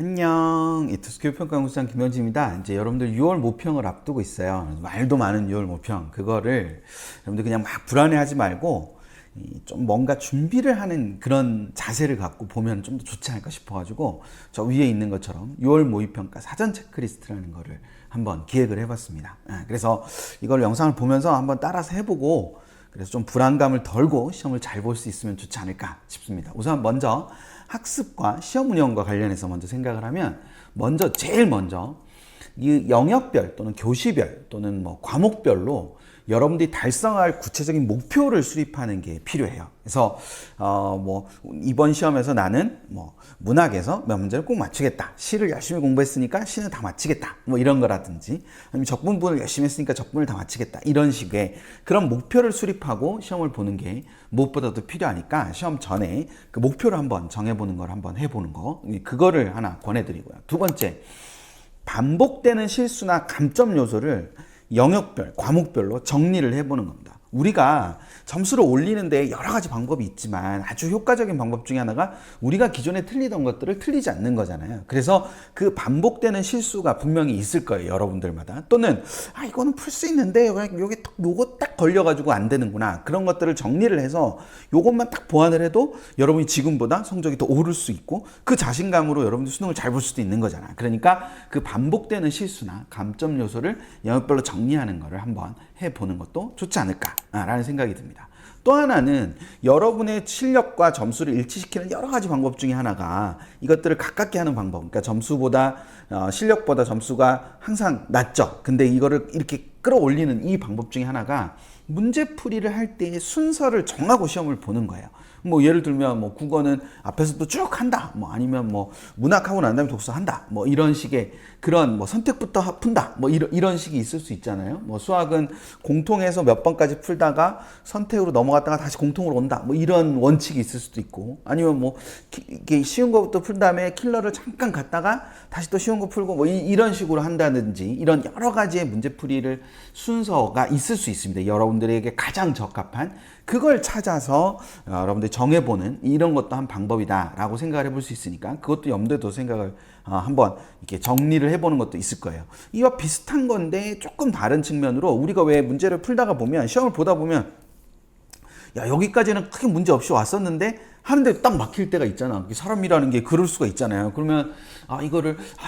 안녕. 이투스큐 평가연구소장 김현지입니다. 이제 여러분들 6월 모평을 앞두고 있어요. 말도 많은 6월 모평. 그거를 여러분들 그냥 막 불안해하지 말고 좀 뭔가 준비를 하는 그런 자세를 갖고 보면 좀 더 좋지 않을까 싶어가지고 저 위에 있는 것처럼 6월 모의평가 사전 체크리스트라는 거를 한번 기획을 해봤습니다. 그래서 이걸 영상을 보면서 한번 따라서 해보고 그래서 좀 불안감을 덜고 시험을 잘 볼 수 있으면 좋지 않을까 싶습니다. 우선 먼저 학습과 시험 운영과 관련해서 먼저 생각을 하면 제일 먼저 이 영역별 또는 교시별 또는 뭐 과목별로 여러분들이 달성할 구체적인 목표를 수립하는 게 필요해요. 그래서 이번 시험에서 나는 문학에서 몇 문제를 꼭 맞추겠다. 시를 열심히 공부했으니까 시는 다 맞추겠다. 이런 거라든지 아니면 적분분을 열심히 했으니까 적분을 다 맞추겠다. 이런 식의 그런 목표를 수립하고 시험을 보는 게 무엇보다도 필요하니까 시험 전에 그 목표를 한번 정해보는 걸 한번 해보는 거, 그거를 하나 권해드리고요. 두 번째, 반복되는 실수나 감점 요소를 영역별, 과목별로 정리를 해보는 겁니다. 우리가 점수를 올리는데 여러 가지 방법이 있지만 아주 효과적인 방법 중에 하나가 우리가 기존에 틀리던 것들을 틀리지 않는 거잖아요. 그래서 그 반복되는 실수가 분명히 있을 거예요. 여러분들마다. 또는 이거는 풀 수 있는데 요거 딱 걸려가지고 안 되는구나. 그런 것들을 정리를 해서 요것만 딱 보완을 해도 여러분이 지금보다 성적이 더 오를 수 있고 그 자신감으로 여러분들 수능을 잘 볼 수도 있는 거잖아요. 그러니까 그 반복되는 실수나 감점 요소를 영역별로 정리하는 거를 한번 해보는 것도 좋지 않을까라는 생각이 듭니다. 또 하나는 여러분의 실력과 점수를 일치시키는 여러 가지 방법 중에 하나가 이것들을 가깝게 하는 방법. 그러니까 실력보다 점수가 항상 낮죠. 근데 이거를 이렇게 끌어올리는 이 방법 중에 하나가 문제풀이를 할 때의 순서를 정하고 시험을 보는 거예요. 예를 들면 국어는 앞에서도 쭉 한다. 아니면 문학하고 난 다음에 독서 한다. 이런 식의 그런 선택부터 푼다. 이런 식이 있을 수 있잖아요. 수학은 공통에서 몇 번까지 풀다가 선택으로 넘어갔다가 다시 공통으로 온다. 이런 원칙이 있을 수도 있고, 아니면 이게 쉬운 거부터 푼 다음에 킬러를 잠깐 갔다가 다시 또 쉬운 거 풀고 이런 식으로 한다든지 이런 여러 가지의 문제풀이를 순서가 있을 수 있습니다. 여러분들에게 가장 적합한 그걸 찾아서 여러분들이 정해보는 이런 것도 한 방법이다라고 생각을 해볼 수 있으니까 그것도 염두에 둬서 생각을 한번 이렇게 정리를 해보는 것도 있을 거예요. 이와 비슷한 건데 조금 다른 측면으로 우리가 왜 문제를 풀다가 보면 시험을 보다 보면 여기까지는 크게 문제 없이 왔었는데 하는데 딱 막힐 때가 있잖아. 사람이라는 게 그럴 수가 있잖아요. 그러면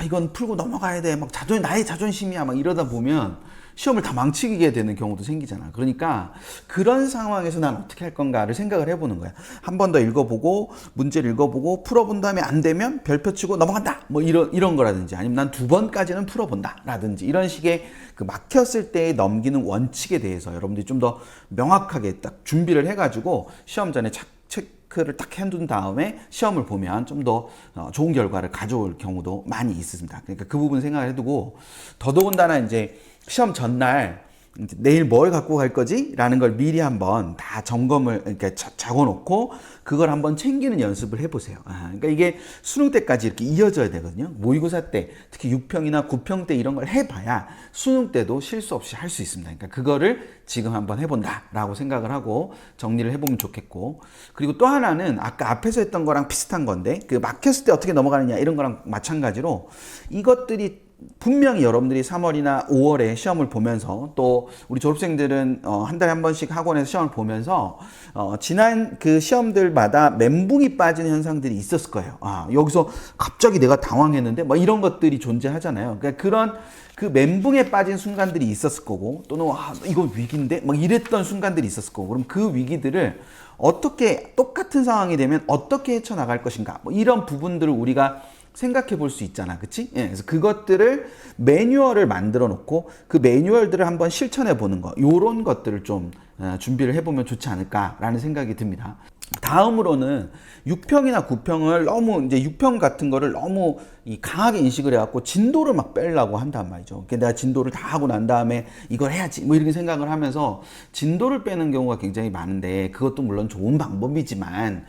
이건 풀고 넘어가야 돼. 나의 자존심이야. 이러다 보면 시험을 다 망치게 되는 경우도 생기잖아. 그러니까 그런 상황에서 난 어떻게 할 건가를 생각을 해보는 거야. 한 번 더 읽어보고 문제를 읽어보고 풀어본 다음에 안 되면 별표 치고 넘어간다. 이런 거라든지 아니면 난 2번까지는 풀어본다 라든지 이런 식의 그 막혔을 때 넘기는 원칙에 대해서 여러분들이 좀 더 명확하게 딱 준비를 해가지고 시험 전에 체크를 딱 해둔 다음에 시험을 보면 좀 더 좋은 결과를 가져올 경우도 많이 있습니다. 그러니까 그 부분 생각을 해두고 더더군다나 이제 시험 전날 내일 뭘 갖고 갈 거지? 라는 걸 미리 한번 다 점검을 이렇게 적어놓고 그걸 한번 챙기는 연습을 해보세요. 그러니까 이게 수능 때까지 이렇게 이어져야 되거든요. 모의고사 때 특히 6평이나 9평 때 이런 걸 해봐야 수능 때도 실수 없이 할 수 있습니다. 그러니까 그거를 지금 한번 해본다라고 생각을 하고 정리를 해보면 좋겠고, 그리고 또 하나는 아까 앞에서 했던 거랑 비슷한 건데 그 막혔을 때 어떻게 넘어가느냐 이런 거랑 마찬가지로 이것들이 분명히 여러분들이 3월이나 5월에 시험을 보면서 또 우리 졸업생들은 한 달에 한 번씩 학원에서 시험을 보면서 지난 그 시험들마다 멘붕이 빠지는 현상들이 있었을 거예요. 여기서 갑자기 내가 당황했는데 이런 것들이 존재하잖아요. 그러니까 그런 그 멘붕에 빠진 순간들이 있었을 거고 또는 이거 위기인데 이랬던 순간들이 있었을 거고, 그럼 그 위기들을 어떻게 똑같은 상황이 되면 어떻게 헤쳐나갈 것인가 이런 부분들을 우리가 생각해 볼 수 있잖아. 그치? 그래서 그것들을 매뉴얼을 만들어 놓고 그 매뉴얼들을 한번 실천해 보는 거, 요런 것들을 좀 준비를 해보면 좋지 않을까라는 생각이 듭니다. 다음으로는 6평이나 9평을 너무 이제 6평 같은 거를 너무 강하게 인식을 해갖고 진도를 막 빼려고 한단 말이죠. 내가 진도를 다 하고 난 다음에 이걸 해야지 이렇게 생각을 하면서 진도를 빼는 경우가 굉장히 많은데 그것도 물론 좋은 방법이지만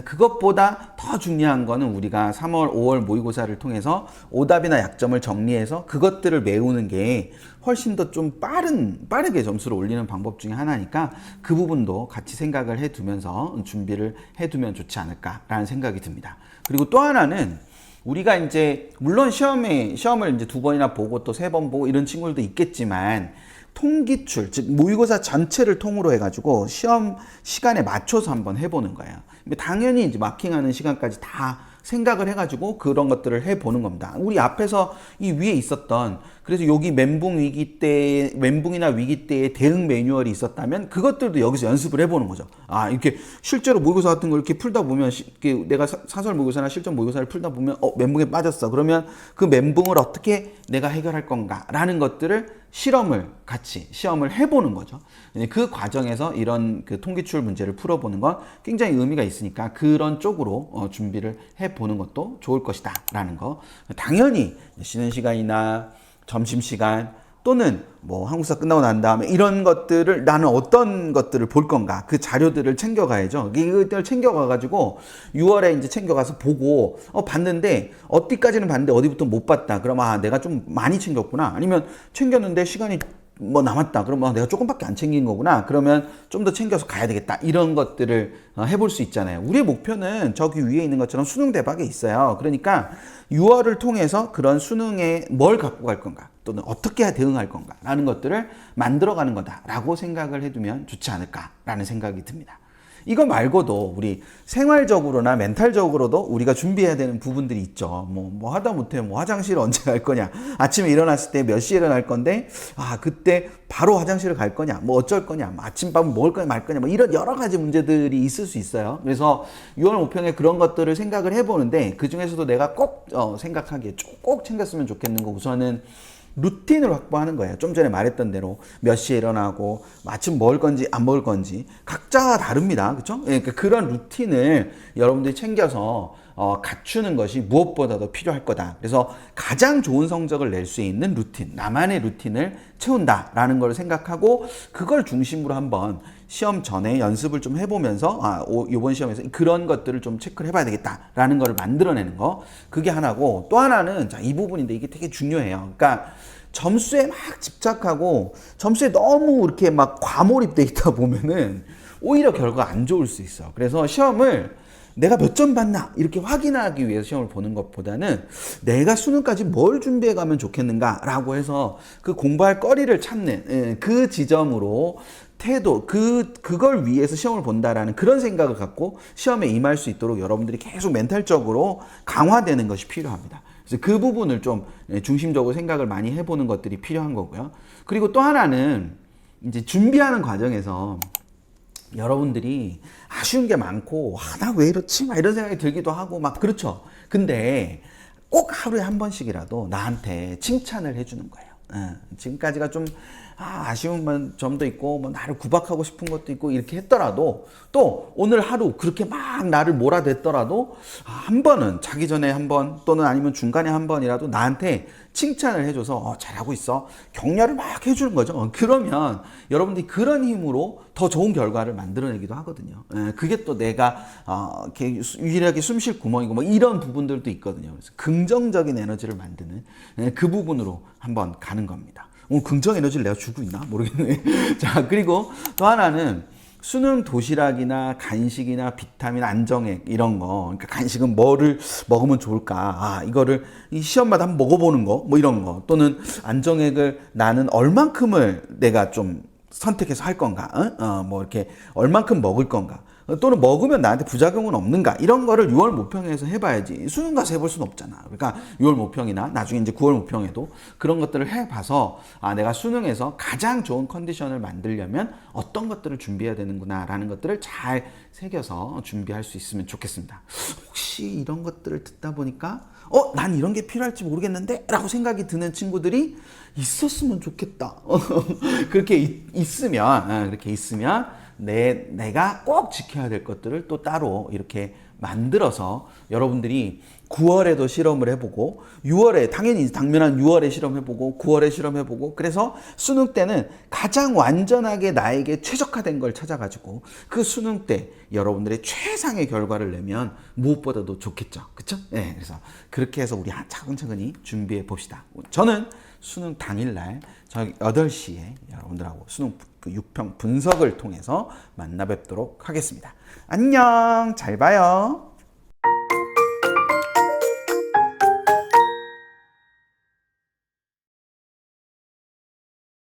그것보다 더 중요한 거는 우리가 3월, 5월 모의고사를 통해서 오답이나 약점을 정리해서 그것들을 메우는 게 훨씬 더 좀 빠르게 점수를 올리는 방법 중에 하나니까 그 부분도 같이 생각을 해두면서 준비를 해두면 좋지 않을까라는 생각이 듭니다. 그리고 또 하나는 우리가 이제 물론 시험을 이제 2번이나 보고 또 3번 보고 이런 친구들도 있겠지만 통기출, 즉 모의고사 전체를 통으로 해가지고 시험 시간에 맞춰서 한번 해보는 거예요. 당연히 이제 마킹하는 시간까지 다 생각을 해가지고 그런 것들을 해보는 겁니다. 우리 앞에서 이 위에 있었던, 그래서 여기 멘붕이나 위기 때의 대응 매뉴얼이 있었다면 그것들도 여기서 연습을 해보는 거죠. 아, 이렇게 실제로 모의고사 같은 걸 이렇게 풀다 보면, 내가 사설 모의고사나 실전 모의고사를 풀다 보면 멘붕에 빠졌어. 그러면 그 멘붕을 어떻게 내가 해결할 건가라는 것들을 시험을 해보는 거죠. 그 과정에서 이런 그 통기출 문제를 풀어보는 건 굉장히 의미가 있으니까 그런 쪽으로 준비를 해보는 것도 좋을 것이다 라는 거. 당연히 쉬는 시간이나 점심시간 또는 뭐 한국사 끝나고 난 다음에 이런 것들을 나는 어떤 것들을 볼 건가, 그 자료들을 챙겨가야죠. 이것들을 챙겨가가지고 6월에 이제 챙겨가서 보고 봤는데 어디까지는 봤는데 어디부터 못 봤다. 그럼 내가 좀 많이 챙겼구나. 아니면 챙겼는데 시간이 뭐 남았다. 그럼 내가 조금밖에 안 챙긴 거구나. 그러면 좀 더 챙겨서 가야 되겠다. 이런 것들을 해볼 수 있잖아요. 우리의 목표는 저기 위에 있는 것처럼 수능 대박에 있어요. 그러니까 6월을 통해서 그런 수능에 뭘 갖고 갈 건가, 또는 어떻게 대응할 건가 라는 것들을 만들어가는 거다라고 생각을 해두면 좋지 않을까라는 생각이 듭니다. 이거 말고도 우리 생활적으로나 멘탈적으로도 우리가 준비해야 되는 부분들이 있죠. 뭐 하다 못해 화장실 언제 갈 거냐, 아침에 일어났을 때 몇 시에 일어날 건데 그때 바로 화장실을 갈 거냐, 뭐 어쩔 거냐, 아침밥은 먹을 거냐 말 거냐, 뭐 이런 여러 가지 문제들이 있을 수 있어요. 그래서 6월 모평에 그런 것들을 생각을 해보는데 그 중에서도 내가 꼭 생각하기에 꼭 챙겼으면 좋겠는 거, 우선은 루틴을 확보하는 거예요. 좀 전에 말했던 대로 몇 시에 일어나고 아침 먹을 건지 안 먹을 건지 각자 다릅니다. 그렇죠? 그러니까 그런 루틴을 여러분들이 챙겨서 갖추는 것이 무엇보다도 필요할 거다. 그래서 가장 좋은 성적을 낼 수 있는 루틴, 나만의 루틴을 채운다라는 걸 생각하고 그걸 중심으로 한번 시험 전에 연습을 좀 해보면서 이번 시험에서 그런 것들을 좀 체크를 해봐야 되겠다라는 걸 만들어내는 거, 그게 하나고, 또 하나는 이 부분인데 이게 되게 중요해요. 그러니까 점수에 막 집착하고 점수에 너무 이렇게 막 과몰입돼 있다 보면은 오히려 결과가 안 좋을 수 있어. 그래서 시험을 내가 몇 점 받나 이렇게 확인하기 위해서 시험을 보는 것보다는 내가 수능까지 뭘 준비해 가면 좋겠는가라고 해서 그 공부할 거리를 찾는 그 지점으로 태도, 그걸 위해서 시험을 본다라는 그런 생각을 갖고 시험에 임할 수 있도록 여러분들이 계속 멘탈적으로 강화되는 것이 필요합니다. 그래서 그 부분을 좀 중심적으로 생각을 많이 해보는 것들이 필요한 거고요. 그리고 또 하나는 이제 준비하는 과정에서 여러분들이 아쉬운 게 많고 나 왜 이렇지? 막 이런 생각이 들기도 하고 막 그렇죠. 근데 꼭 하루에 한 번씩이라도 나한테 칭찬을 해주는 거예요. 지금까지가 좀 아쉬운 점도 있고 뭐 나를 구박하고 싶은 것도 있고 이렇게 했더라도, 또 오늘 하루 그렇게 막 나를 몰아댔더라도 한 번은 자기 전에 한 번, 또는 아니면 중간에 한 번이라도 나한테 칭찬을 해줘서 잘하고 있어, 격려를 막 해주는 거죠. 그러면 여러분들이 그런 힘으로 더 좋은 결과를 만들어내기도 하거든요. 그게 또 내가 이렇게 유일하게 숨 쉴 구멍이고 뭐 이런 부분들도 있거든요. 그래서 긍정적인 에너지를 만드는 그 부분으로 한번 가는 겁니다. 오늘 긍정 에너지를 내가 주고 있나 모르겠네. 자, 그리고 또 하나는 수능 도시락이나 간식이나 비타민, 안정액 이런 거, 그러니까 간식은 뭐를 먹으면 좋을까, 이거를 이 시험마다 한번 먹어보는 거, 뭐 이런 거, 또는 안정액을 나는 얼만큼을 내가 좀 선택해서 할 건가, 뭐 이렇게 얼만큼 먹을 건가, 또는 먹으면 나한테 부작용은 없는가, 이런 거를 6월 모평에서 해봐야지 수능 가서 해볼 수는 없잖아. 그러니까 6월 모평이나 나중에 이제 9월 모평에도 그런 것들을 해봐서 내가 수능에서 가장 좋은 컨디션을 만들려면 어떤 것들을 준비해야 되는구나 라는 것들을 잘 새겨서 준비할 수 있으면 좋겠습니다. 혹시 이런 것들을 듣다 보니까 난 이런 게 필요할지 모르겠는데 라고 생각이 드는 친구들이 있었으면 좋겠다. 그렇게 있으면 내가 꼭 지켜야 될 것들을 또 따로 이렇게 만들어서 여러분들이 9월에도 실험을 해보고 6월에 당연히 당면한 6월에 실험해보고 9월에 실험해보고, 그래서 수능 때는 가장 완전하게 나에게 최적화된 걸 찾아가지고 그 수능 때 여러분들의 최상의 결과를 내면 무엇보다도 좋겠죠. 그렇죠? 네, 그래서 그렇게 해서 우리 차근차근히 준비해 봅시다. 저는 수능 당일날 저녁 8시에 여러분들하고 수능 6평 분석을 통해서 만나 뵙도록 하겠습니다. 안녕, 잘 봐요.